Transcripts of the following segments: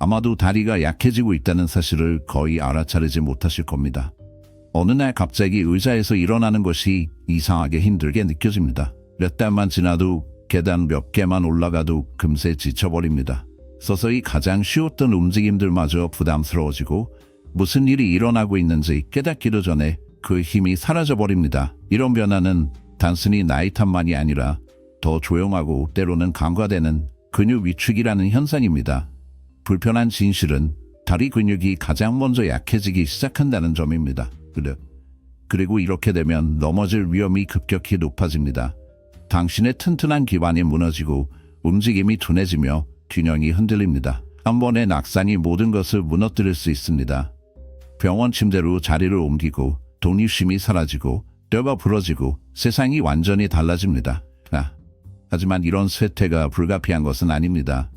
아마도 다리가 약해지고 있다는 사실을 거의 알아차리지 못하실 겁니다. 어느 날 갑자기 의자에서 일어나는 것이 이상하게 힘들게 느껴집니다. 몇 달만 지나도 계단 몇 개만 올라가도 금세 지쳐버립니다. 서서히 가장 쉬웠던 움직임들마저 부담스러워지고 무슨 일이 일어나고 있는지 깨닫기도 전에 그 힘이 사라져버립니다. 이런 변화는 단순히 나이 탓만이 아니라 더 조용하고 때로는 간과되는 근육 위축이라는 현상입니다. 불편한 진실은 다리 근육이 가장 먼저 약해지기 시작한다는 점입니다. 그리고 이렇게 되면 넘어질 위험이 급격히 높아집니다. 당신의 튼튼한 기반이 무너지고 움직임이 둔해지며 균형이 흔들립니다. 한 번의 낙상이 모든 것을 무너뜨릴 수 있습니다. 병원 침대로 자리를 옮기고 독립심이 사라지고 뼈가 부러지고 세상이 완전히 달라집니다. 하지만 이런 쇠퇴가 불가피한 것은 아닙니다.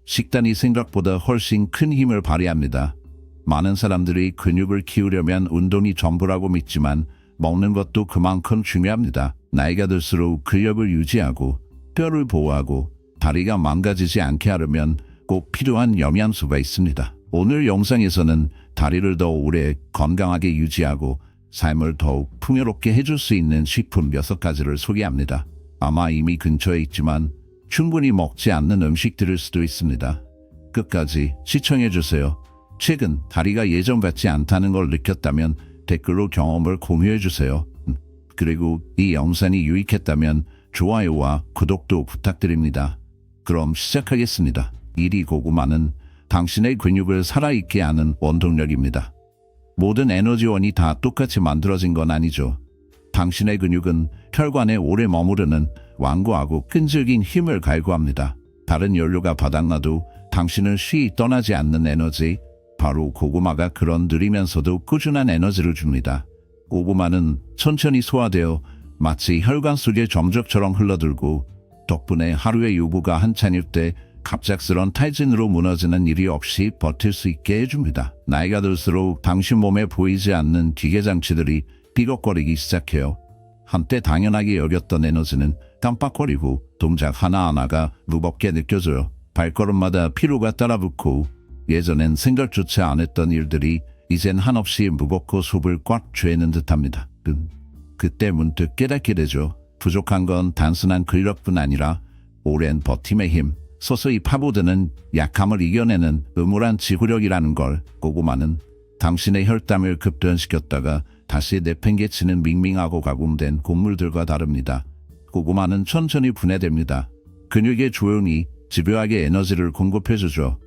식단이 생각보다 훨씬 큰 힘을 발휘합니다. 많은 사람들이 근육을 키우려면 운동이 전부라고 믿지만 먹는 것도 그만큼 중요합니다. 나이가 들수록 근력을 유지하고 뼈를 보호하고 다리가 망가지지 않게 하려면 꼭 필요한 영양소가 있습니다. 오늘 영상에서는 다리를 더 오래 건강하게 유지하고 삶을 더욱 풍요롭게 해줄 수 있는 식품 6가지를 소개합니다. 아마 이미 근처에 있지만 충분히 먹지 않는 음식들일 수도 있습니다. 끝까지 시청해주세요. 최근 다리가 예전 같지 않다는 걸 느꼈다면 댓글로 경험을 공유해주세요. 그리고 이 영상이 유익했다면 좋아요와 구독도 부탁드립니다. 그럼 시작하겠습니다. 1위 고구마는 당신의 근육을 살아있게 하는 원동력입니다. 모든 에너지원이 다 똑같이 만들어진 건 아니죠. 당신의 근육은 혈관에 오래 머무르는 완고하고 끈질긴 힘을 갈구합니다. 다른 연료가 바닥나도 당신을 쉬이 떠나지 않는 에너지, 바로 고구마가 그런 느리면서도 꾸준한 에너지를 줍니다. 고구마는 천천히 소화되어 마치 혈관 속의 점적처럼 흘러들고 덕분에 하루의 요구가 한창일 때 갑작스런 탈진으로 무너지는 일이 없이 버틸 수 있게 해줍니다. 나이가 들수록 당신 몸에 보이지 않는 기계장치들이 삐걱거리기 시작해요. 한때 당연하게 여겼던 에너지는 깜빡거리고 동작 하나하나가 무겁게 느껴져요. 발걸음마다 피로가 따라붙고 예전엔 생각조차 안 했던 일들이 이젠 한없이 무겁고 속을 꽉 죄는 듯합니다. 그때 문득 깨닫게 되죠. 부족한 건 단순한 근력뿐 아니라 오랜 버팀의 힘, 서서히 파고드는 약함을 이겨내는 음울한 지구력이라는 걸. 고구마는 당신의 혈당을 급변시켰다가 다시 내팽개치는 밍밍하고 가공된 곡물들과 다릅니다. 고구마는 천천히 분해됩니다. 근육에 조용히 집요하게 에너지를 공급해주죠.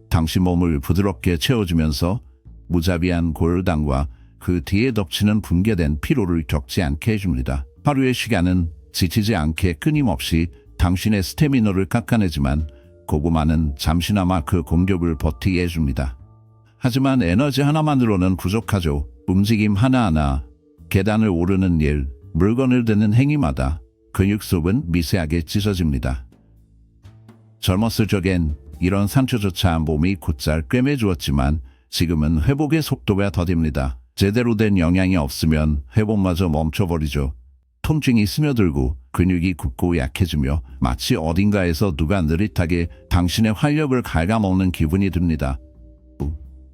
당신 몸을 부드럽게 채워주면서 무자비한 고혈당과 그 뒤에 덮치는 붕괴된 피로를 겪지 않게 해줍니다. 하루의 시간은 지치지 않게 끊임없이 당신의 스태미너를 깎아내지만 고구마는 잠시나마 그 공격을 버티게 해줍니다. 하지만 에너지 하나만으로는 부족하죠. 움직임 하나하나, 계단을 오르는 일, 물건을 드는 행위마다 근육 속은 미세하게 찢어집니다. 젊었을 적엔 이런 상처조차 몸이 곧잘 꿰매주었지만 지금은 회복의 속도가 더딥니다. 제대로 된 영양이 없으면 회복마저 멈춰버리죠. 통증이 스며들고 근육이 굳고 약해지며 마치 어딘가에서 누가 느릿하게 당신의 활력을 갉아먹는 기분이 듭니다.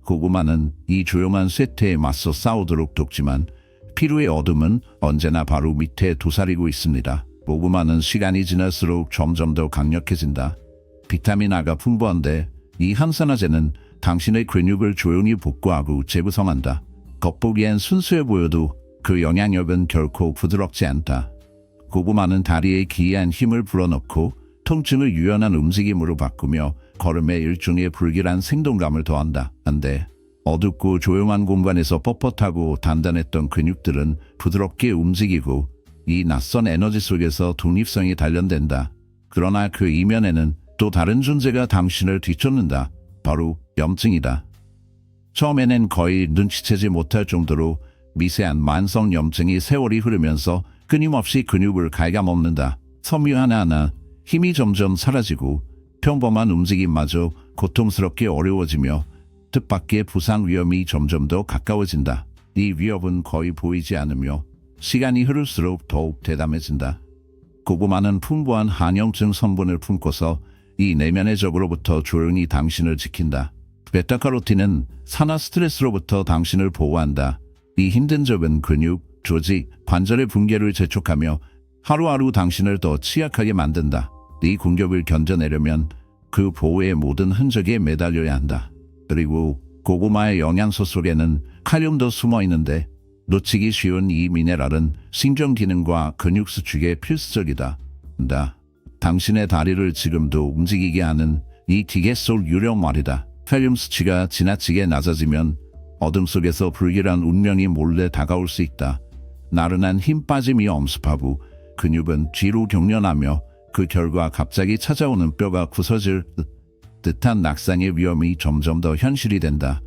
고구마는 이 조용한 쇠퇴에 맞서 싸우도록 돕지만 피로의 어둠은 언제나 바로 밑에 도사리고 있습니다. 고구마는 시간이 지날수록 점점 더 강력해진다. 비타민 A가 풍부한데 이 항산화제는 당신의 근육을 조용히 복구하고 재구성한다. 겉보기엔 순수해 보여도 그 영향력은 결코 부드럽지 않다. 고구마는 다리에 기이한 힘을 불어넣고 통증을 유연한 움직임으로 바꾸며 걸음에 일종의 불길한 생동감을 더한다. 한데 어둡고 조용한 공간에서 뻣뻣하고 단단했던 근육들은 부드럽게 움직이고 이 낯선 에너지 속에서 독립성이 단련된다. 그러나 그 이면에는 또 다른 존재가 당신을 뒤쫓는다. 바로 염증이다. 처음에는 거의 눈치채지 못할 정도로 미세한 만성 염증이 세월이 흐르면서 끊임없이 근육을 갉아먹는다. 섬유 하나하나 힘이 점점 사라지고 평범한 움직임마저 고통스럽게 어려워지며 뜻밖의 부상 위험이 점점 더 가까워진다. 이 위협은 거의 보이지 않으며 시간이 흐를수록 더욱 대담해진다. 고구마는 풍부한 항염증 성분을 품고서 이 내면의 적으로부터 조용히 당신을 지킨다. 베타카로틴은 산화 스트레스로부터 당신을 보호한다. 이 힘든 적은 근육, 조직, 관절의 붕괴를 재촉하며 하루하루 당신을 더 취약하게 만든다. 이 공격을 견뎌내려면 그 보호의 모든 흔적에 매달려야 한다. 그리고 고구마의 영양소 속에는 칼륨도 숨어 있는데 놓치기 쉬운 이 미네랄은 신경 기능과 근육 수축에 필수적이다. 당신의 다리를 지금도 움직이게 하는 이 기계 속 유령 말이다. 칼륨 수치가 지나치게 낮아지면 어둠 속에서 불길한 운명이 몰래 다가올 수 있다. 나른한 힘 빠짐이 엄습하고 근육은 뒤로 경련하며 그 결과 갑자기 찾아오는 뼈가 부서질 듯한 낙상의 위험이 점점 더 현실이 된다.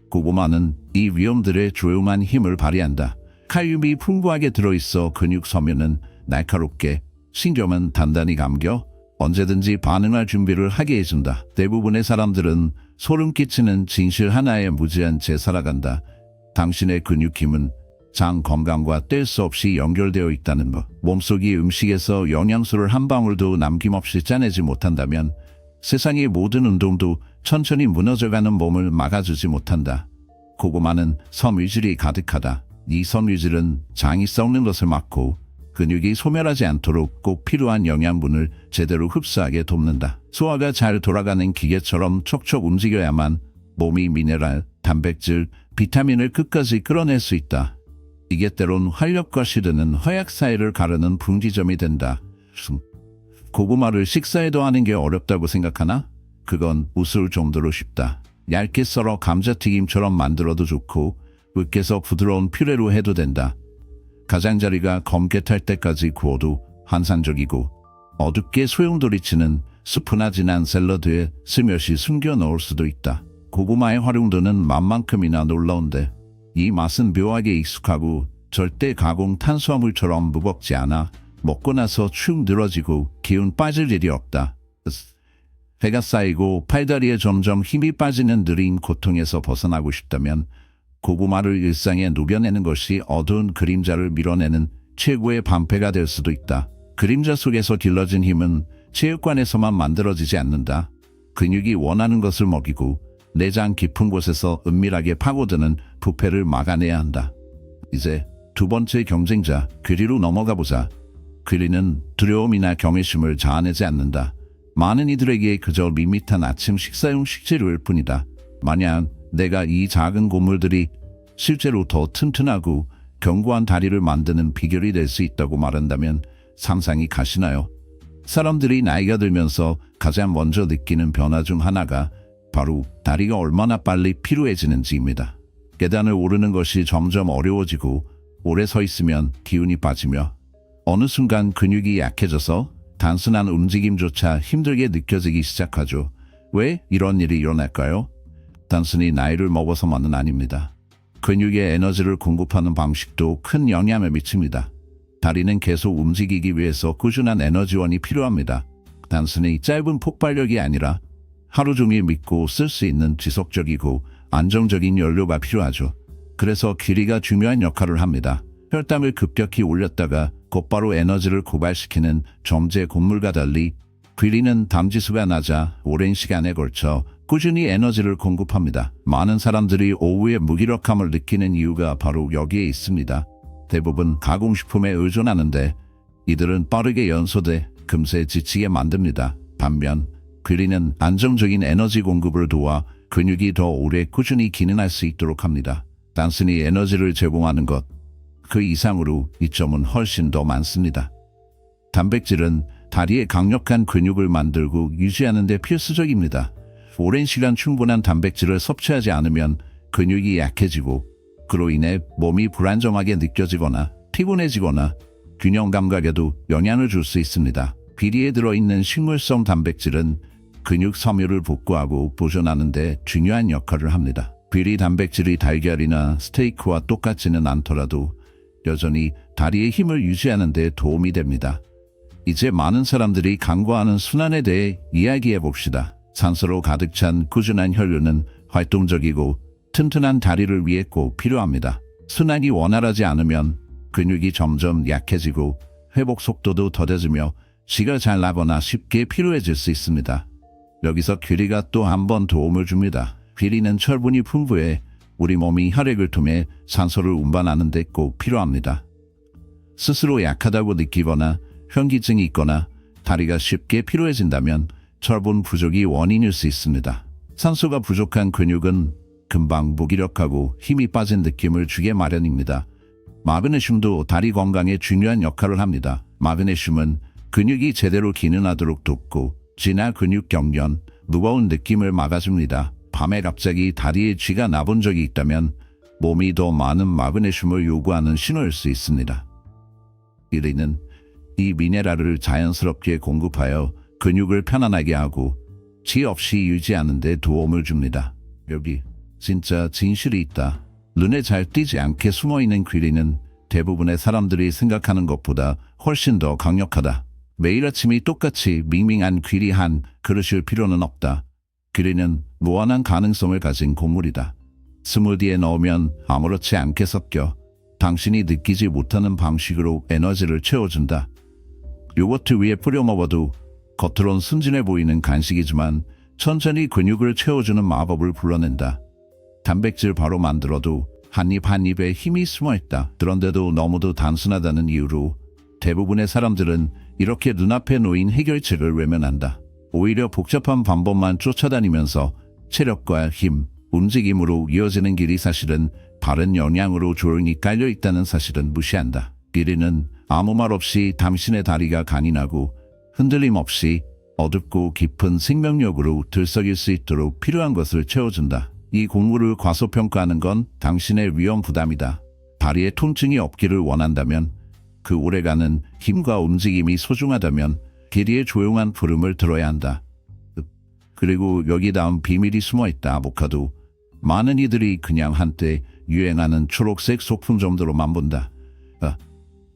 고구마는 이 위험들의 조용한 힘을 발휘한다. 칼륨이 풍부하게 들어있어 근육 섬유는 날카롭게, 신경은 단단히 감겨 언제든지 반응할 준비를 하게 해준다. 대부분의 사람들은 소름 끼치는 진실 하나에 무지한 채 살아간다. 당신의 근육 힘은 장 건강과 뗄 수 없이 연결되어 있다는 것. 몸속이 음식에서 영양소를 한 방울도 남김없이 짜내지 못한다면 세상의 모든 운동도 천천히 무너져가는 몸을 막아주지 못한다. 고구마는 섬유질이 가득하다. 이 섬유질은 장이 썩는 것을 막고 근육이 소멸하지 않도록 꼭 필요한 영양분을 제대로 흡수하게 돕는다. 소화가 잘 돌아가는 기계처럼 촉촉 움직여야만 몸이 미네랄, 단백질, 비타민을 끝까지 끌어낼 수 있다. 이게 때론 활력과 시드는 허약 사이를 가르는 분기점이 된다. 고구마를 식사에도 하는 게 어렵다고 생각하나? 그건 웃을 정도로 쉽다. 얇게 썰어 감자튀김처럼 만들어도 좋고 으깨서 부드러운 퓨레로 해도 된다. 가장자리가 검게 탈 때까지 구워도 환상적이고 어둡게 소용돌이치는 스프나 진한 샐러드에 스며시 숨겨 넣을 수도 있다. 고구마의 활용도는 맛만큼이나 놀라운데 이 맛은 묘하게 익숙하고 절대 가공 탄수화물처럼 무겁지 않아 먹고 나서 축 늘어지고 기운 빠질 일이 없다. 배가 쌓이고 팔다리에 점점 힘이 빠지는 느린 고통에서 벗어나고 싶다면 고구마를 일상에 녹여내는 것이 어두운 그림자를 밀어내는 최고의 방패가 될 수도 있다. 그림자 속에서 길러진 힘은 체육관에서만 만들어지지 않는다. 근육이 원하는 것을 먹이고 내장 깊은 곳에서 은밀하게 파고드는 부패를 막아내야 한다. 이제 두 번째 경쟁자 귀리로 넘어가 보자. 귀리는 두려움이나 경외심을 자아내지 않는다. 많은 이들에게 그저 밋밋한 아침 식사용 식재료일 뿐이다. 만약 내가 이 작은 곡물들이 실제로 더 튼튼하고 견고한 다리를 만드는 비결이 될 수 있다고 말한다면 상상이 가시나요? 사람들이 나이가 들면서 가장 먼저 느끼는 변화 중 하나가 바로 다리가 얼마나 빨리 피로해지는지입니다. 계단을 오르는 것이 점점 어려워지고 오래 서 있으면 기운이 빠지며 어느 순간 근육이 약해져서 단순한 움직임조차 힘들게 느껴지기 시작하죠. 왜 이런 일이 일어날까요? 단순히 나이를 먹어서만은 아닙니다. 근육에 에너지를 공급하는 방식도 큰 영향을 미칩니다. 다리는 계속 움직이기 위해서 꾸준한 에너지원이 필요합니다. 단순히 짧은 폭발력이 아니라 하루 종일 믿고 쓸 수 있는 지속적이고 안정적인 연료가 필요하죠. 그래서 귀리가 중요한 역할을 합니다. 혈당을 급격히 올렸다가 곧바로 에너지를 고갈시키는 점제 곡물과 달리 귀리는 담지수가 낮아 오랜 시간에 걸쳐 꾸준히 에너지를 공급합니다. 많은 사람들이 오후에 무기력함을 느끼는 이유가 바로 여기에 있습니다. 대부분 가공식품에 의존하는데 이들은 빠르게 연소돼 금세 지치게 만듭니다. 반면 귀리는 안정적인 에너지 공급을 도와 근육이 더 오래 꾸준히 기능할 수 있도록 합니다. 단순히 에너지를 제공하는 것, 그 이상으로 이점은 훨씬 더 많습니다. 단백질은 다리에 강력한 근육을 만들고 유지하는 데 필수적입니다. 오랜 시간 충분한 단백질을 섭취하지 않으면 근육이 약해지고 그로 인해 몸이 불안정하게 느껴지거나 피곤해지거나 균형 감각에도 영향을 줄 수 있습니다. 비리에 들어있는 식물성 단백질은 근육 섬유를 복구하고 보존하는 데 중요한 역할을 합니다. 비리 단백질이 달걀이나 스테이크와 똑같지는 않더라도 여전히 다리의 힘을 유지하는 데 도움이 됩니다. 이제 많은 사람들이 간과하는 순환에 대해 이야기해 봅시다. 산소로 가득 찬 꾸준한 혈류는 활동적이고 튼튼한 다리를 위해 꼭 필요합니다. 순환이 원활하지 않으면 근육이 점점 약해지고 회복 속도도 더뎌지며 지가 잘 나거나 쉽게 피로해질 수 있습니다. 여기서 귀리가 또 한 번 도움을 줍니다. 귀리는 철분이 풍부해 우리 몸이 혈액을 통해 산소를 운반하는 데 꼭 필요합니다. 스스로 약하다고 느끼거나 현기증이 있거나 다리가 쉽게 피로해진다면 철분 부족이 원인일 수 있습니다. 산소가 부족한 근육은 금방 무기력하고 힘이 빠진 느낌을 주게 마련입니다. 마그네슘도 다리 건강에 중요한 역할을 합니다. 마그네슘은 근육이 제대로 기능하도록 돕고 진화 근육 경련, 무거운 느낌을 막아줍니다. 밤에 갑자기 다리에 쥐가 나본 적이 있다면 몸이 더 많은 마그네슘을 요구하는 신호일 수 있습니다. 귀리는 이 미네랄을 자연스럽게 공급하여 근육을 편안하게 하고 쥐 없이 유지하는 데 도움을 줍니다. 여기 진짜 진실이 있다. 눈에 잘 띄지 않게 숨어있는 귀리는 대부분의 사람들이 생각하는 것보다 훨씬 더 강력하다. 매일 아침이 똑같이 밍밍한 귀리 한 그릇일 필요는 없다. 귀리는 무한한 가능성을 가진 곡물이다. 스무디에 넣으면 아무렇지 않게 섞여 당신이 느끼지 못하는 방식으로 에너지를 채워준다. 요거트 위에 뿌려 먹어도 겉으론 순진해 보이는 간식이지만 천천히 근육을 채워주는 마법을 불러낸다. 단백질 바로 만들어도 한 입 한 입에 힘이 숨어있다. 그런데도 너무도 단순하다는 이유로 대부분의 사람들은 이렇게 눈앞에 놓인 해결책을 외면한다. 오히려 복잡한 방법만 쫓아다니면서 체력과 힘, 움직임으로 이어지는 길이 사실은 바른 영양으로 조용히 깔려있다는 사실은 무시한다. 귀리는 아무 말 없이 당신의 다리가 강인하고 흔들림 없이 어둡고 깊은 생명력으로 들썩일 수 있도록 필요한 것을 채워준다. 이 곡물을 과소평가하는 건 당신의 위험 부담이다. 다리에 통증이 없기를 원한다면, 그 오래가는 힘과 움직임이 소중하다면 귀리의 조용한 부름을 들어야 한다. 그리고 여기 다음 비밀이 숨어있다. 아보카도. 많은 이들이 그냥 한때 유행하는 초록색 소품 정도로만 본다.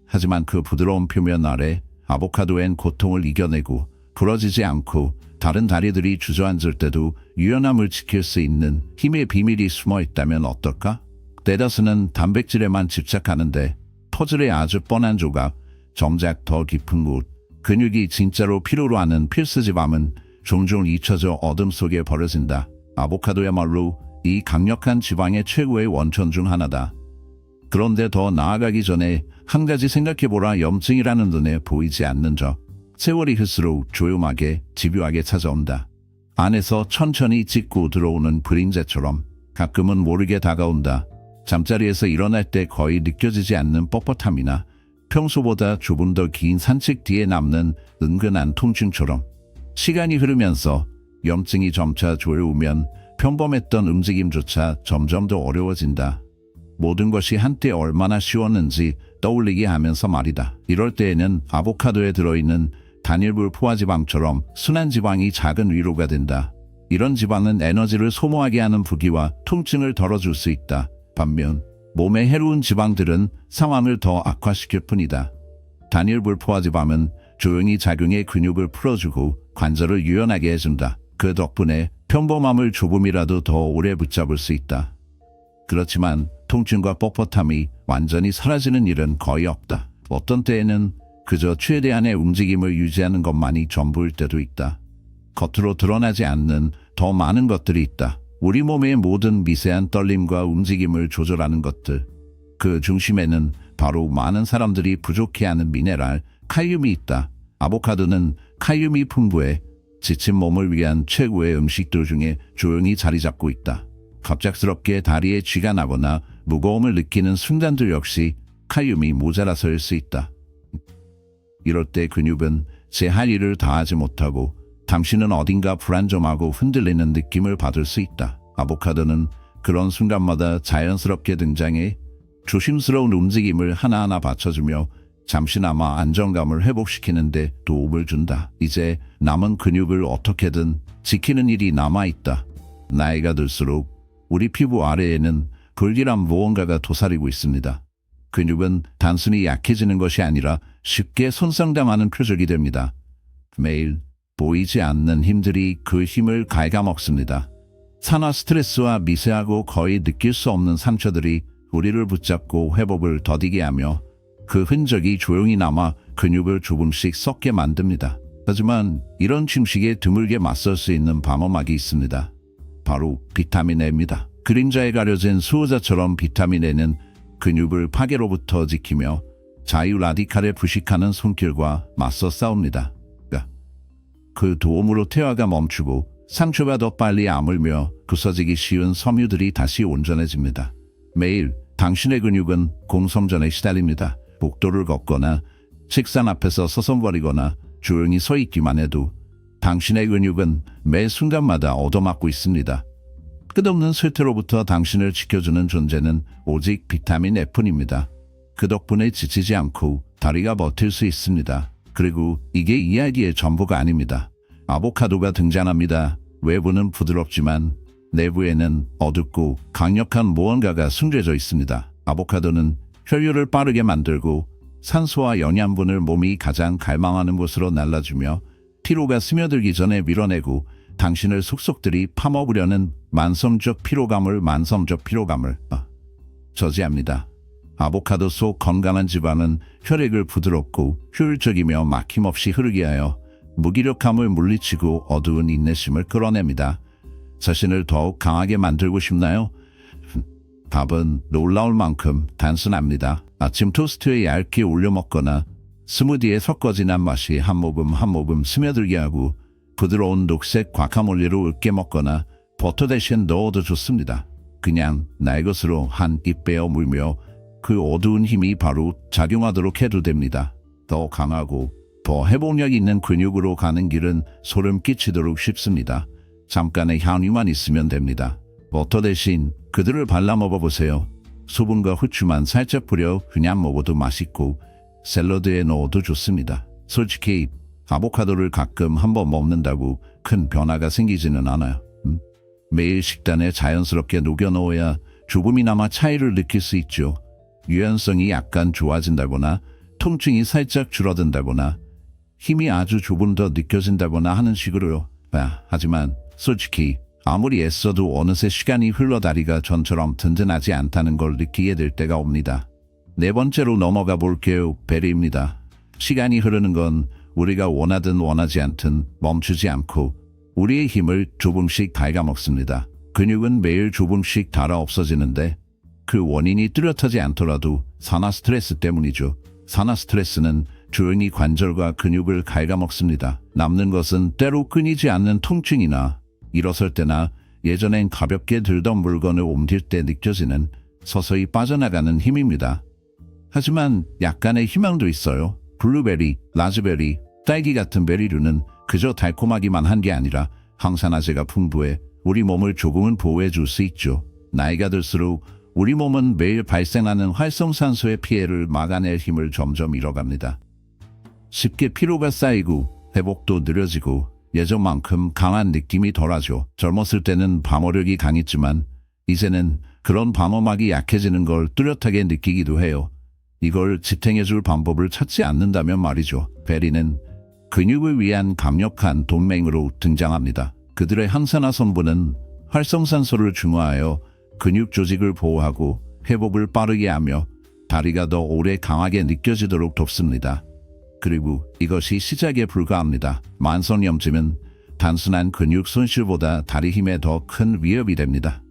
하지만 그 부드러운 표면 아래 아보카도엔 고통을 이겨내고 부러지지 않고 다른 다리들이 주저앉을 때도 유연함을 지킬 수 있는 힘의 비밀이 숨어 있다면 어떨까? 대다수는 단백질에만 집착하는데 퍼즐의 아주 뻔한 조각, 정작 더 깊은 곳, 근육이 진짜로 필요로 하는 필수지방은 종종 잊혀져 어둠 속에 버려진다. 아보카도야말로 이 강력한 지방의 최고의 원천 중 하나다. 그런데 더 나아가기 전에 한 가지 생각해보라. 염증이라는 눈에 보이지 않는 적. 세월이 흘수록 조용하게 집요하게 찾아온다. 안에서 천천히 찢고 들어오는 그림자처럼 가끔은 모르게 다가온다. 잠자리에서 일어날 때 거의 느껴지지 않는 뻣뻣함이나 평소보다 조금 더 긴 산책 뒤에 남는 은근한 통증처럼. 시간이 흐르면서 염증이 점차 조여오면 평범했던 움직임조차 점점 더 어려워진다. 모든 것이 한때 얼마나 쉬웠는지 떠올리게 하면서 말이다. 이럴 때에는 아보카도에 들어있는 단일불 포화지방처럼 순한 지방이 작은 위로가 된다. 이런 지방은 에너지를 소모하게 하는 부기와 통증을 덜어줄 수 있다. 반면 몸에 해로운 지방들은 상황을 더 악화시킬 뿐이다. 단일불 포화지방은 조용히 작용해 근육을 풀어주고 관절을 유연하게 해준다. 그 덕분에 평범함을 조금이라도 더 오래 붙잡을 수 있다. 그렇지만 통증과 뻣뻣함이 완전히 사라지는 일은 거의 없다. 어떤 때에는 그저 최대한의 움직임을 유지하는 것만이 전부일 때도 있다. 겉으로 드러나지 않는 더 많은 것들이 있다. 우리 몸의 모든 미세한 떨림과 움직임을 조절하는 것들. 그 중심에는 바로 많은 사람들이 부족해하는 미네랄, 칼륨이 있다. 아보카도는 칼륨이 풍부해 지친 몸을 위한 최고의 음식들 중에 조용히 자리 잡고 있다. 갑작스럽게 다리에 쥐가 나거나 무거움을 느끼는 순간들 역시 칼륨이 모자라서일 수 있다. 이럴 때 근육은 제 할 일을 다하지 못하고 당신은 어딘가 불안정하고 흔들리는 느낌을 받을 수 있다. 아보카도는 그런 순간마다 자연스럽게 등장해 조심스러운 움직임을 하나하나 받쳐주며 잠시나마 안정감을 회복시키는 데 도움을 준다. 이제 남은 근육을 어떻게든 지키는 일이 남아있다. 나이가 들수록 우리 피부 아래에는 불길한 무언가가 도사리고 있습니다. 근육은 단순히 약해지는 것이 아니라 쉽게 손상당하는 표적이 됩니다. 매일 보이지 않는 힘들이 그 힘을 갉아먹습니다. 산화 스트레스와 미세하고 거의 느낄 수 없는 상처들이 우리를 붙잡고 회복을 더디게 하며 그 흔적이 조용히 남아 근육을 조금씩 썩게 만듭니다. 하지만 이런 침식에 드물게 맞설 수 있는 방어막이 있습니다. 바로 비타민 A입니다. 그림자에 가려진 수호자처럼 비타민 A는 근육을 파괴로부터 지키며 자유 라디칼에 부식하는 손길과 맞서 싸웁니다. 그 도움으로 퇴화가 멈추고 상처가 더 빨리 아물며 부서지기 쉬운 섬유들이 다시 온전해집니다. 매일 당신의 근육은 공섬전에 시달립니다. 복도를 걷거나 식상 앞에서 서성거리거나 조용히 서 있기만 해도 당신의 근육은 매 순간마다 얻어맞고 있습니다. 끝없는 쇠퇴로부터 당신을 지켜주는 존재는 오직 비타민 F뿐입니다. 그 덕분에 지치지 않고 다리가 버틸 수 있습니다. 그리고 이게 이야기의 전부가 아닙니다. 아보카도가 등장합니다. 외부는 부드럽지만 내부에는 어둡고 강력한 무언가가 숨겨져 있습니다. 아보카도는 혈류를 빠르게 만들고 산소와 영양분을 몸이 가장 갈망하는 곳으로 날라주며 피로가 스며들기 전에 밀어내고 당신을 속속들이 파먹으려는 만성적 피로감을 저지합니다. 아보카도 속 건강한 지방은 혈액을 부드럽고 효율적이며 막힘없이 흐르게 하여 무기력함을 물리치고 어두운 인내심을 끌어냅니다. 자신을 더욱 강하게 만들고 싶나요? 답은 놀라울 만큼 단순합니다. 아침 토스트에 얇게 올려 먹거나 스무디에 섞어 진한 맛이 한 모금 스며들게 하고 부드러운 녹색 과카몰리로 으깨 먹거나 버터 대신 넣어도 좋습니다. 그냥 날 것으로 한 입 빼어 물며 그 어두운 힘이 바로 작용하도록 해도 됩니다. 더 강하고 더 회복력 있는 근육으로 가는 길은 소름 끼치도록 쉽습니다. 잠깐의 향유만 있으면 됩니다. 버터 대신 그들을 발라 먹어보세요. 소금과 후추만 살짝 뿌려 그냥 먹어도 맛있고 샐러드에 넣어도 좋습니다. 솔직히 아보카도를 가끔 한번 먹는다고 큰 변화가 생기지는 않아요. 매일 식단에 자연스럽게 녹여 넣어야 조금이나마 차이를 느낄 수 있죠. 유연성이 약간 좋아진다거나 통증이 살짝 줄어든다거나 힘이 아주 조금 더 느껴진다거나 하는 식으로요. 하지만 솔직히 아무리 애써도 어느새 시간이 흘러 다리가 전처럼 든든하지 않다는 걸 느끼게 될 때가 옵니다. 네 번째로 넘어가 볼게요. 베리입니다. 시간이 흐르는 건 우리가 원하든 원하지 않든 멈추지 않고 우리의 힘을 조금씩 갉아먹습니다. 근육은 매일 조금씩 닳아 없어지는데 그 원인이 뚜렷하지 않더라도 산화 스트레스 때문이죠. 산화 스트레스는 조용히 관절과 근육을 갉아먹습니다. 남는 것은 때로 끊이지 않는 통증이나 일어설 때나 예전엔 가볍게 들던 물건을 옮길 때 느껴지는 서서히 빠져나가는 힘입니다. 하지만 약간의 희망도 있어요. 블루베리, 라즈베리, 딸기 같은 베리류는 그저 달콤하기만 한 게 아니라 항산화제가 풍부해 우리 몸을 조금은 보호해 줄 수 있죠. 나이가 들수록 우리 몸은 매일 발생하는 활성산소의 피해를 막아낼 힘을 점점 잃어갑니다. 쉽게 피로가 쌓이고 회복도 느려지고 예전만큼 강한 느낌이 덜하죠. 젊었을 때는 방어력이 강했지만 이제는 그런 방어막이 약해지는 걸 뚜렷하게 느끼기도 해요. 이걸 지탱해줄 방법을 찾지 않는다면 말이죠. 베리는 근육을 위한 강력한 동맹으로 등장합니다. 그들의 항산화 성분은 활성산소를 중화하여 근육 조직을 보호하고 회복을 빠르게 하며 다리가 더 오래 강하게 느껴지도록 돕습니다. 그리고 이것이 시작에 불과합니다. 만성염증은 단순한 근육 손실보다 다리 힘에 더 큰 위협이 됩니다.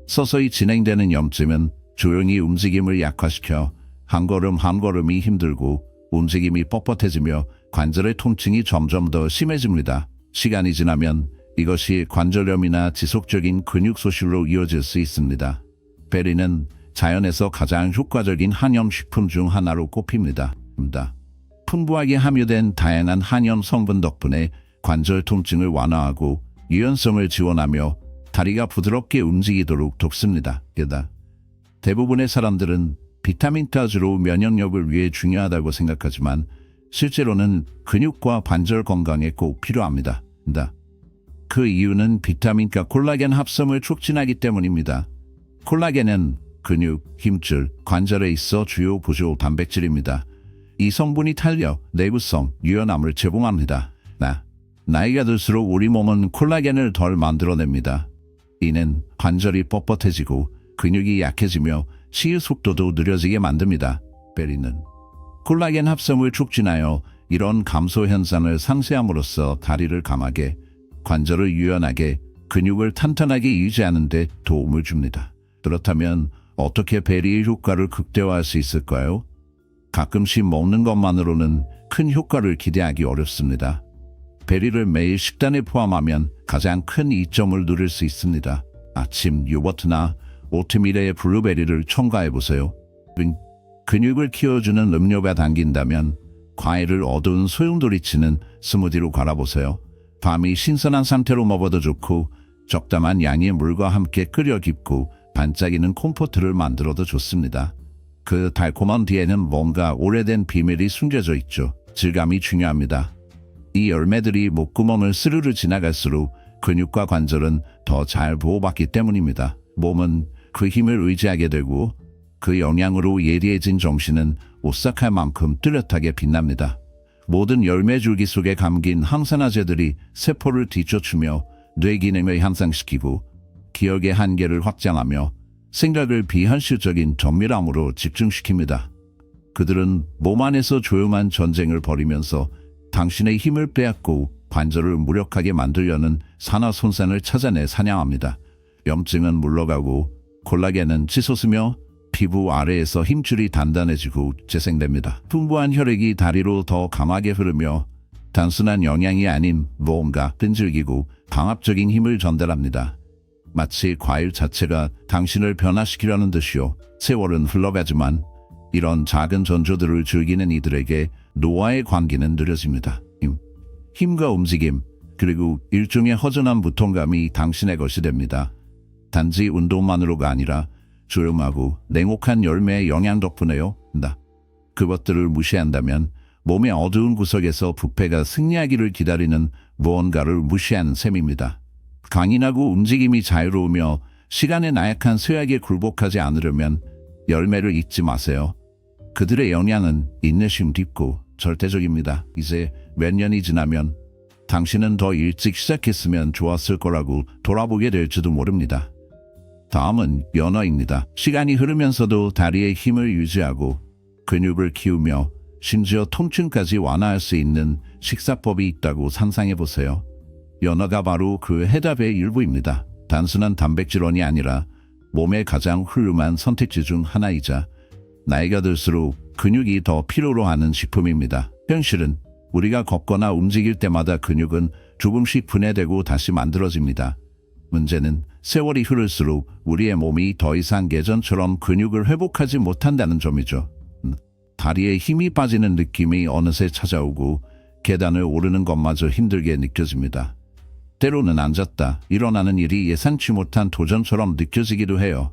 서서히 진행되는 염증은 조용히 움직임을 약화시켜 한 걸음 한 걸음이 힘들고 움직임이 뻣뻣해지며 관절의 통증이 점점 더 심해집니다. 시간이 지나면 이것이 관절염이나 지속적인 근육 소실로 이어질 수 있습니다. 베리는 자연에서 가장 효과적인 한염식품 중 하나로 꼽힙니다. 풍부하게 함유된 다양한 한염 성분 덕분에 관절 통증을 완화하고 유연성을 지원하며 다리가 부드럽게 움직이도록 돕습니다. 게다가 대부분의 사람들은 비타민 K주로 면역력을 위해 중요하다고 생각하지만 실제로는 근육과 관절 건강에 꼭 필요합니다. 그 이유는 비타민과 콜라겐 합성을 촉진하기 때문입니다. 콜라겐은 근육, 힘줄, 관절에 있어 주요 보조 단백질입니다. 이 성분이 탄력, 내구성, 유연함을 제공합니다. 나이가 들수록 우리 몸은 콜라겐을 덜 만들어냅니다. 이는 관절이 뻣뻣해지고 근육이 약해지며 치유 속도도 느려지게 만듭니다. 베리는 콜라겐 합성을 촉진하여 이런 감소 현상을 상쇄함으로써 다리를 강하게, 관절을 유연하게, 근육을 탄탄하게 유지하는 데 도움을 줍니다. 그렇다면 어떻게 베리의 효과를 극대화할 수 있을까요? 가끔씩 먹는 것만으로는 큰 효과를 기대하기 어렵습니다. 베리를 매일 식단에 포함하면 가장 큰 이점을 누릴 수 있습니다. 아침 요거트나 오트밀에 블루베리를 첨가해보세요. 근육을 키워주는 음료가 당긴다면 과일을 어두운 소용돌이치는 스무디로 갈아보세요. 밤이 신선한 상태로 먹어도 좋고 적당한 양의 물과 함께 끓여 깊고 반짝이는 콤포트를 만들어도 좋습니다. 그 달콤한 뒤에는 뭔가 오래된 비밀이 숨겨져 있죠. 질감이 중요합니다. 이 열매들이 목구멍을 스르르 지나갈수록 근육과 관절은 더 잘 보호받기 때문입니다. 몸은 그 힘을 의지하게 되고 그 영향으로 예리해진 정신은 오싹할 만큼 뚜렷하게 빛납니다. 모든 열매 줄기 속에 감긴 항산화제들이 세포를 뒤쫓으며 뇌 기능을 향상시키고 기억의 한계를 확장하며 생각을 비현실적인 정밀함으로 집중시킵니다. 그들은 몸 안에서 조용한 전쟁을 벌이면서 당신의 힘을 빼앗고 관절을 무력하게 만들려는 산화손상을 찾아내 사냥합니다. 염증은 물러가고 콜라겐은 치솟으며 피부 아래에서 힘줄이 단단해지고 재생됩니다. 풍부한 혈액이 다리로 더 강하게 흐르며 단순한 영양이 아닌 무언가 끈질기고 강압적인 힘을 전달합니다. 마치 과일 자체가 당신을 변화시키려는 듯이요. 세월은 흘러가지만 이런 작은 전조들을 즐기는 이들에게 노화의 관계는 느려집니다. 힘과 움직임, 그리고 일종의 허전한 무통감이 당신의 것이 됩니다. 단지 운동만으로가 아니라 조용하고 냉혹한 열매의 영향 덕분에요. 그것들을 무시한다면 몸의 어두운 구석에서 부패가 승리하기를 기다리는 무언가를 무시하는 셈입니다. 강인하고 움직임이 자유로우며 시간의 나약한 쇠약에 굴복하지 않으려면 열매를 잊지 마세요. 그들의 영향은 인내심 깊고 절대적입니다. 이제 몇 년이 지나면 당신은 더 일찍 시작했으면 좋았을 거라고 돌아보게 될지도 모릅니다. 다음은 연어입니다. 시간이 흐르면서도 다리의 힘을 유지하고 근육을 키우며 심지어 통증까지 완화할 수 있는 식사법이 있다고 상상해보세요. 연어가 바로 그 해답의 일부입니다. 단순한 단백질원이 아니라 몸의 가장 훌륭한 선택지 중 하나이자 나이가 들수록 근육이 더 필요로 하는 식품입니다. 현실은 우리가 걷거나 움직일 때마다 근육은 조금씩 분해되고 다시 만들어집니다. 문제는 세월이 흐를수록 우리의 몸이 더 이상 예전처럼 근육을 회복하지 못한다는 점이죠. 다리에 힘이 빠지는 느낌이 어느새 찾아오고 계단을 오르는 것마저 힘들게 느껴집니다. 때로는 앉았다 일어나는 일이 예상치 못한 도전처럼 느껴지기도 해요.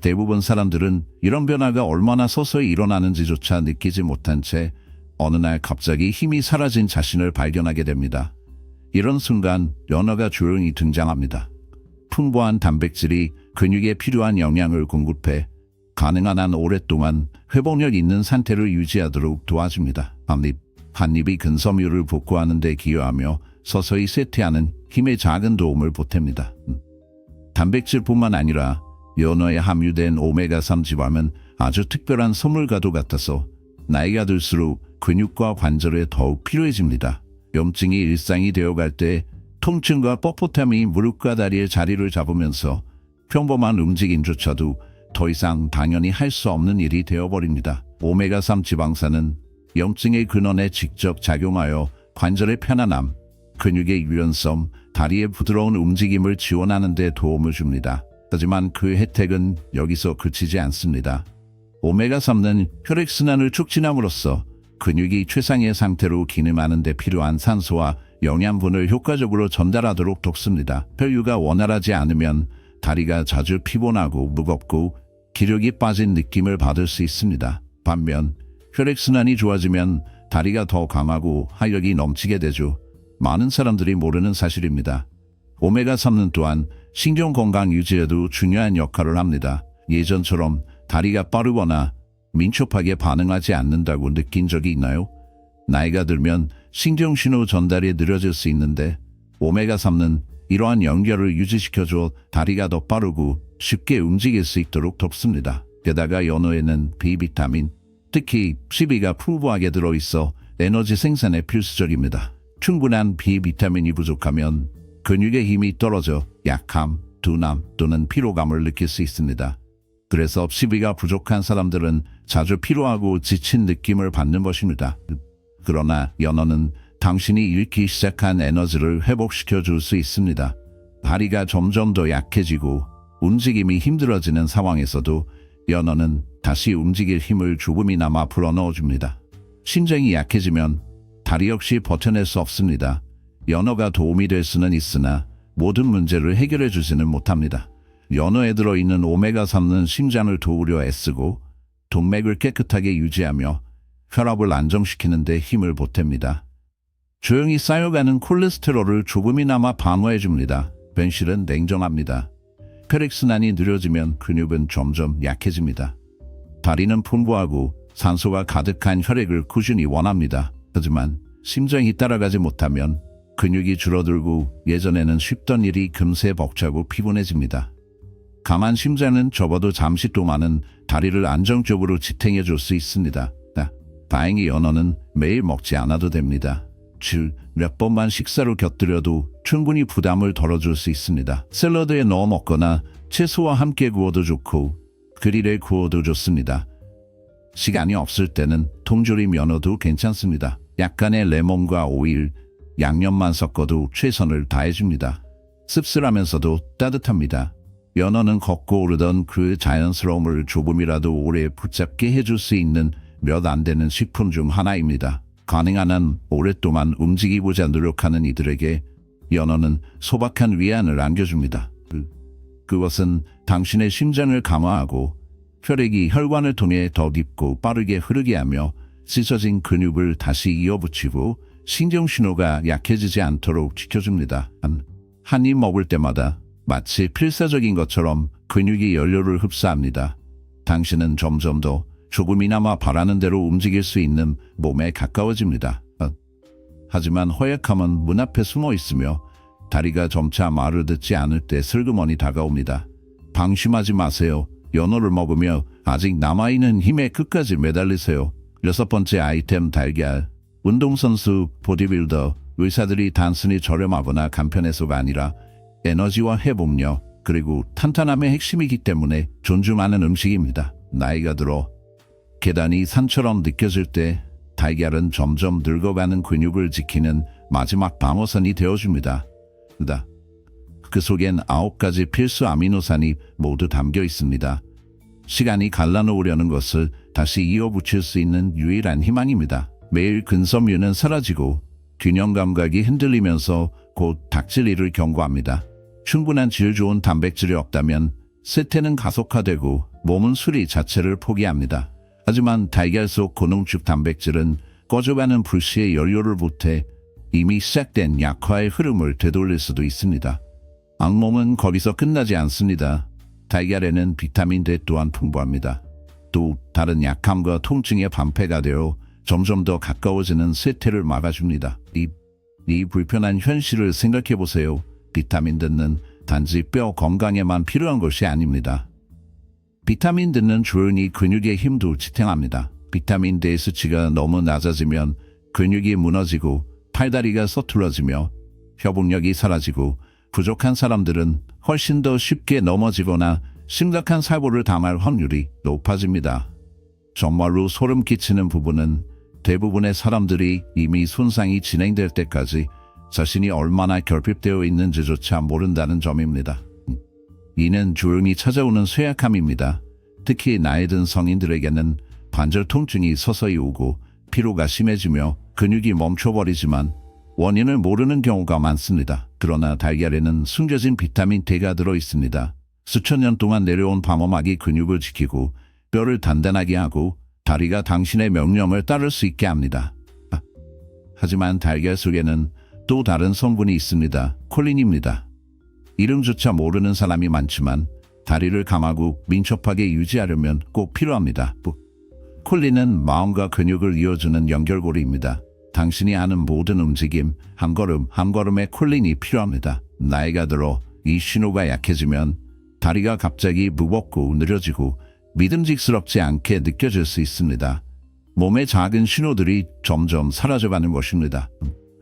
대부분 사람들은 이런 변화가 얼마나 서서히 일어나는지조차 느끼지 못한 채 어느 날 갑자기 힘이 사라진 자신을 발견하게 됩니다. 이런 순간 연어가 조용히 등장합니다. 풍부한 단백질이 근육에 필요한 영양을 공급해 가능한 한 오랫동안 회복력 있는 상태를 유지하도록 도와줍니다. 한 입이 근섬유를 복구하는 데 기여하며 서서히 쇠퇴하는 힘의 작은 도움을 보탭니다. 단백질뿐만 아니라 연어에 함유된 오메가3 지방은 아주 특별한 선물과도 같아서 나이가 들수록 근육과 관절에 더욱 필요해집니다. 염증이 일상이 되어갈 때 통증과 뻣뻣함이 무릎과 다리의 자리를 잡으면서 평범한 움직임조차도 더 이상 당연히 할 수 없는 일이 되어버립니다. 오메가3 지방산은 염증의 근원에 직접 작용하여 관절의 편안함, 근육의 유연성, 다리의 부드러운 움직임을 지원하는 데 도움을 줍니다. 하지만 그 혜택은 여기서 그치지 않습니다. 오메가3는 혈액순환을 촉진함으로써 근육이 최상의 상태로 기능하는 데 필요한 산소와 영양분을 효과적으로 전달하도록 돕습니다. 혈류가 원활하지 않으면 다리가 자주 피곤하고 무겁고 기력이 빠진 느낌을 받을 수 있습니다. 반면 혈액순환이 좋아지면 다리가 더 강하고 활력이 넘치게 되죠. 많은 사람들이 모르는 사실입니다. 오메가3는 또한 신경 건강 유지에도 중요한 역할을 합니다. 예전처럼 다리가 빠르거나 민첩하게 반응하지 않는다고 느낀 적이 있나요? 나이가 들면 신경신호 전달이 느려질 수 있는데 오메가3는 이러한 연결을 유지시켜줘 다리가 더 빠르고 쉽게 움직일 수 있도록 돕습니다. 게다가 연어에는 B비타민, 특히 C2가 풍부하게 들어있어 에너지 생산에 필수적입니다. 충분한 B비타민이 부족하면 근육의 힘이 떨어져 약함, 둔함 또는 피로감을 느낄 수 있습니다. 그래서 식비가 부족한 사람들은 자주 피로하고 지친 느낌을 받는 것입니다. 그러나 연어는 당신이 잃기 시작한 에너지를 회복시켜 줄 수 있습니다. 다리가 점점 더 약해지고 움직임이 힘들어지는 상황에서도 연어는 다시 움직일 힘을 조금이나마 불어넣어줍니다. 심장이 약해지면 다리 역시 버텨낼 수 없습니다. 연어가 도움이 될 수는 있으나 모든 문제를 해결해 주지는 못합니다. 연어에 들어있는 오메가3는 심장을 도우려 애쓰고 동맥을 깨끗하게 유지하며 혈압을 안정시키는 데 힘을 보탭니다. 조용히 쌓여가는 콜레스테롤을 조금이나마 방어해 줍니다. 변실은 냉정합니다. 혈액순환이 느려지면 근육은 점점 약해집니다. 다리는 풍부하고 산소가 가득한 혈액을 꾸준히 원합니다. 하지만 심장이 따라가지 못하면 근육이 줄어들고 예전에는 쉽던 일이 금세 벅차고 피곤해집니다. 강한 심장은 적어도 잠시 동안은 다리를 안정적으로 지탱해 줄 수 있습니다. 다행히 연어는 매일 먹지 않아도 됩니다. 즉, 몇 번만 식사로 곁들여도 충분히 부담을 덜어줄 수 있습니다. 샐러드에 넣어 먹거나 채소와 함께 구워도 좋고 그릴에 구워도 좋습니다. 시간이 없을 때는 통조림 연어도 괜찮습니다. 약간의 레몬과 오일, 양념만 섞어도 최선을 다해줍니다. 씁쓸하면서도 따뜻합니다. 연어는 걷고 오르던 그 자연스러움을 조금이라도 오래 붙잡게 해줄 수 있는 몇 안 되는 식품 중 하나입니다. 가능한 한 오랫동안 움직이고자 노력하는 이들에게 연어는 소박한 위안을 안겨줍니다. 그것은 당신의 심장을 강화하고 혈액이 혈관을 통해 더 깊고 빠르게 흐르게 하며 찢어진 근육을 다시 이어붙이고 신경신호가 약해지지 않도록 지켜줍니다. 한 입 먹을 때마다 마치 필사적인 것처럼 근육이 연료를 흡수합니다. 당신은 점점 더 조금이나마 바라는 대로 움직일 수 있는 몸에 가까워집니다. 하지만 허약함은 문 앞에 숨어 있으며 다리가 점차 말을 듣지 않을 때 슬그머니 다가옵니다. 방심하지 마세요. 연어를 먹으며 아직 남아있는 힘에 끝까지 매달리세요. 6번째 아이템 달걀. 운동선수, 보디빌더, 의사들이 단순히 저렴하거나 간편해서가 아니라 에너지와 회복력, 그리고 탄탄함의 핵심이기 때문에 존중하는 음식입니다. 나이가 들어 계단이 산처럼 느껴질 때 달걀은 점점 늙어가는 근육을 지키는 마지막 방어선이 되어줍니다. 그 속엔 9가지 필수 아미노산이 모두 담겨 있습니다. 시간이 갈라놓으려는 것을 다시 이어붙일 수 있는 유일한 희망입니다. 매일 근섬유는 사라지고 균형 감각이 흔들리면서 곧 닥칠 일을 경고합니다. 충분한 질 좋은 단백질이 없다면 쇠퇴는 가속화되고 몸은 수리 자체를 포기합니다. 하지만 달걀 속 고농축 단백질은 꺼져가는 불씨의 연료를 보태 이미 시작된 약화의 흐름을 되돌릴 수도 있습니다. 악몽은 거기서 끝나지 않습니다. 달걀에는 비타민 D 또한 풍부합니다. 또 다른 약함과 통증의 방패가 되어 점점 더 가까워지는 쇠퇴를 막아줍니다. 이 불편한 현실을 생각해보세요. 비타민 D는 단지 뼈 건강에만 필요한 것이 아닙니다. 비타민 D는 조용히 근육의 힘도 지탱합니다. 비타민 D 수치가 너무 낮아지면 근육이 무너지고 팔다리가 서툴러지며 협응력이 사라지고 부족한 사람들은 훨씬 더 쉽게 넘어지거나 심각한 사고를 당할 확률이 높아집니다. 정말로 소름 끼치는 부분은 대부분의 사람들이 이미 손상이 진행될 때까지 자신이 얼마나 결핍되어 있는지조차 모른다는 점입니다. 이는 조용히 찾아오는 쇠약함입니다. 특히 나이 든 성인들에게는 관절 통증이 서서히 오고 피로가 심해지며 근육이 멈춰버리지만 원인을 모르는 경우가 많습니다. 그러나 달걀에는 숨겨진 비타민 D가 들어있습니다. 수천 년 동안 내려온 방어막이 근육을 지키고 뼈를 단단하게 하고 다리가 당신의 명령을 따를 수 있게 합니다. 하지만 달걀 속에는 또 다른 성분이 있습니다. 콜린입니다. 이름조차 모르는 사람이 많지만 다리를 강하고 민첩하게 유지하려면 꼭 필요합니다. 콜린은 마음과 근육을 이어주는 연결고리입니다. 당신이 하는 모든 움직임, 한 걸음 한 걸음에 콜린이 필요합니다. 나이가 들어 이 신호가 약해지면 다리가 갑자기 무겁고 느려지고 믿음직스럽지 않게 느껴질 수 있습니다. 몸의 작은 신호들이 점점 사라져가는 것입니다.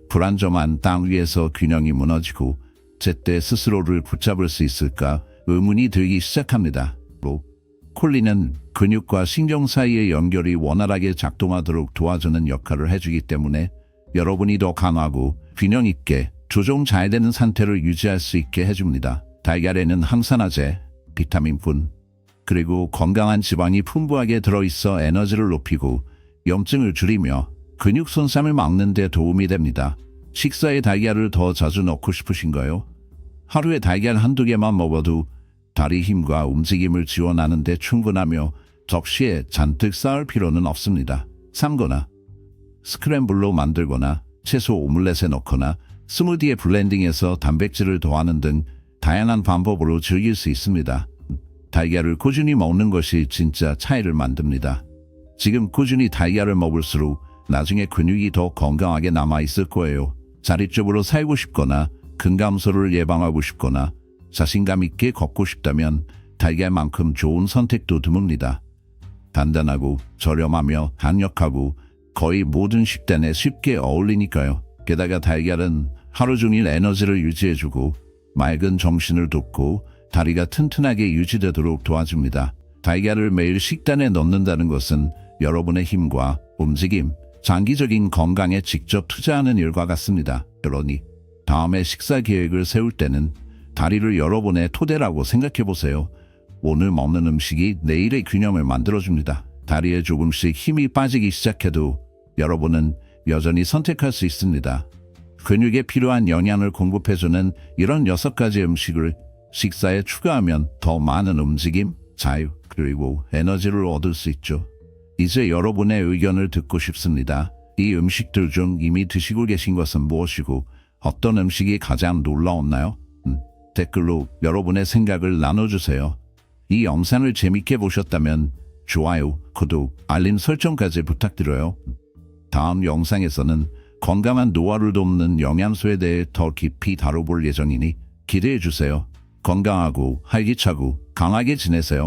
불안정한 땅 위에서 균형이 무너지고 제때 스스로를 붙잡을 수 있을까 의문이 들기 시작합니다. 콜린은 근육과 신경 사이의 연결이 원활하게 작동하도록 도와주는 역할을 해주기 때문에 여러분이 더 강하고 균형 있게 조종 잘 되는 상태를 유지할 수 있게 해줍니다. 달걀에는 항산화제, 비타민분, 그리고 건강한 지방이 풍부하게 들어있어 에너지를 높이고 염증을 줄이며 근육 손상을 막는 데 도움이 됩니다. 식사에 달걀을 더 자주 넣고 싶으신가요? 하루에 달걀 한두 개만 먹어도 다리 힘과 움직임을 지원하는 데 충분하며 접시에 잔뜩 쌓을 필요는 없습니다. 삶거나 스크램블로 만들거나 채소 오믈렛에 넣거나 스무디에 블렌딩해서 단백질을 더하는 등 다양한 방법으로 즐길 수 있습니다. 달걀을 꾸준히 먹는 것이 진짜 차이를 만듭니다. 지금 꾸준히 달걀을 먹을수록 나중에 근육이 더 건강하게 남아있을 거예요. 자립적으로 살고 싶거나 근감소를 예방하고 싶거나 자신감 있게 걷고 싶다면 달걀만큼 좋은 선택도 드뭅니다. 단단하고 저렴하며 강력하고 거의 모든 식단에 쉽게 어울리니까요. 게다가 달걀은 하루 종일 에너지를 유지해주고 맑은 정신을 돋고 다리가 튼튼하게 유지되도록 도와줍니다. 달걀을 매일 식단에 넣는다는 것은 여러분의 힘과 움직임, 장기적인 건강에 직접 투자하는 일과 같습니다. 그러니 다음에 식사 계획을 세울 때는 다리를 여러분의 토대라고 생각해보세요. 오늘 먹는 음식이 내일의 균형을 만들어줍니다. 다리에 조금씩 힘이 빠지기 시작해도 여러분은 여전히 선택할 수 있습니다. 근육에 필요한 영양을 공급해주는 이런 6가지 음식을 식사에 추가하면 더 많은 움직임, 자유, 그리고 에너지를 얻을 수 있죠. 이제 여러분의 의견을 듣고 싶습니다. 이 음식들 중 이미 드시고 계신 것은 무엇이고 어떤 음식이 가장 놀라웠나요? 댓글로 여러분의 생각을 나눠주세요. 이 영상을 재밌게 보셨다면 좋아요, 구독, 알림 설정까지 부탁드려요. 다음 영상에서는 건강한 노화를 돕는 영양소에 대해 더 깊이 다뤄볼 예정이니 기대해주세요. 건강하고 활기차고 강하게 지내세요.